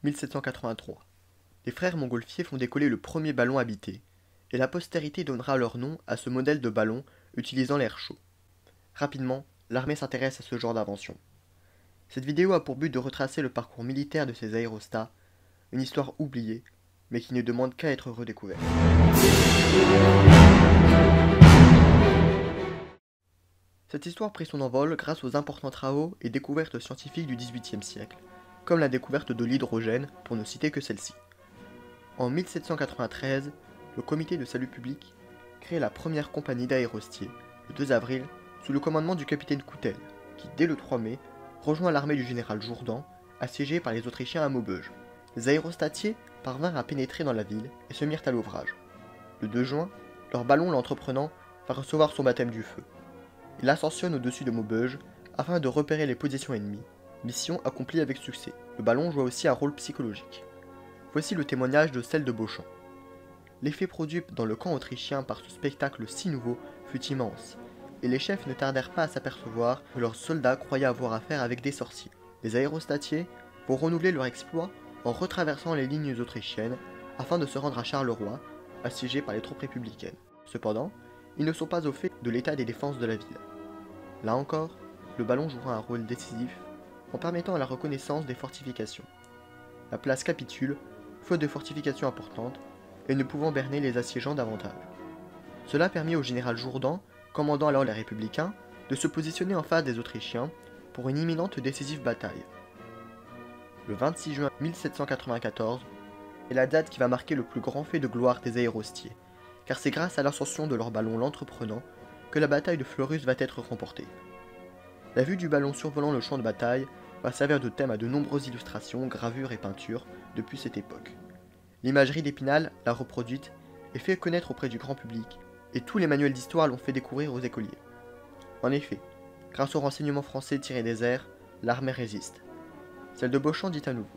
1783. Les frères Montgolfier font décoller le premier ballon habité, et la postérité donnera leur nom à ce modèle de ballon utilisant l'air chaud. Rapidement, l'armée s'intéresse à ce genre d'invention. Cette vidéo a pour but de retracer le parcours militaire de ces aérostats, une histoire oubliée, mais qui ne demande qu'à être redécouverte. Cette histoire prit son envol grâce aux importants travaux et découvertes scientifiques du XVIIIe siècle, comme la découverte de l'hydrogène, pour ne citer que celle-ci. En 1793, le Comité de salut public crée la première compagnie d'aérostiers, le 2 avril, sous le commandement du capitaine Coutel, qui, dès le 3 mai, rejoint l'armée du général Jourdan, assiégée par les Autrichiens à Maubeuge. Les aérostatiers parvinrent à pénétrer dans la ville et se mirent à l'ouvrage. Le 2 juin, leur ballon l'entreprenant va recevoir son baptême du feu. Il ascensionne au-dessus de Maubeuge afin de repérer les positions ennemies, mission accomplie avec succès. Le ballon joua aussi un rôle psychologique. Voici le témoignage de celle de Beauchamp. L'effet produit dans le camp autrichien par ce spectacle si nouveau fut immense, et les chefs ne tardèrent pas à s'apercevoir que leurs soldats croyaient avoir affaire avec des sorciers. Les aérostatiers vont renouveler leur exploit en retraversant les lignes autrichiennes afin de se rendre à Charleroi, assiégé par les troupes républicaines. Cependant, ils ne sont pas au fait de l'état des défenses de la ville. Là encore, le ballon jouera un rôle décisif en permettant la reconnaissance des fortifications. La place capitule, faute de fortifications importantes, et ne pouvant berner les assiégeants davantage. Cela permit au général Jourdan, commandant alors les Républicains, de se positionner en face des Autrichiens pour une imminente décisive bataille. Le 26 juin 1794 est la date qui va marquer le plus grand fait de gloire des aérostiers, car c'est grâce à l'ascension de leur ballon l'entreprenant que la bataille de Fleurus va être remportée. La vue du ballon survolant le champ de bataille va servir de thème à de nombreuses illustrations, gravures et peintures depuis cette époque. L'imagerie d'Épinal l'a reproduite et fait connaître auprès du grand public, et tous les manuels d'histoire l'ont fait découvrir aux écoliers. En effet, grâce aux renseignements français tirés des airs, l'armée résiste. Celle de Beauchamp dit à nouveau: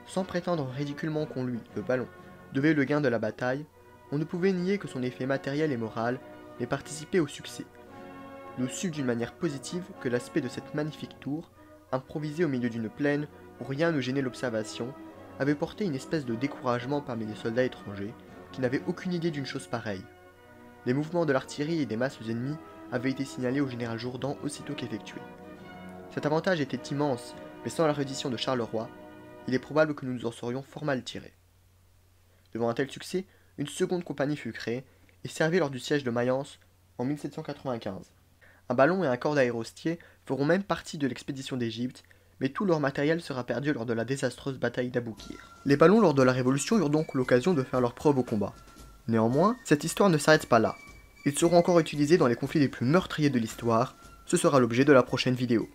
sans prétendre ridiculement qu'on lui, le ballon, devait le gain de la bataille, on ne pouvait nier que son effet matériel et moral ait participé au succès. Nous sûmes d'une manière positive que l'aspect de cette magnifique tour, improvisée au milieu d'une plaine où rien ne gênait l'observation, avait porté une espèce de découragement parmi les soldats étrangers qui n'avaient aucune idée d'une chose pareille. Les mouvements de l'artillerie et des masses ennemies avaient été signalés au général Jourdan aussitôt qu'effectués. Cet avantage était immense, mais sans la reddition de Charleroi, il est probable que nous nous en serions fort mal tirés. Devant un tel succès, une seconde compagnie fut créée et servit lors du siège de Mayence en 1795. Un ballon et un corps d'aérostiers feront même partie de l'expédition d'Égypte, mais tout leur matériel sera perdu lors de la désastreuse bataille d'Aboukir. Les ballons lors de la Révolution eurent donc l'occasion de faire leur preuve au combat. Néanmoins, cette histoire ne s'arrête pas là. Ils seront encore utilisés dans les conflits les plus meurtriers de l'histoire, ce sera l'objet de la prochaine vidéo.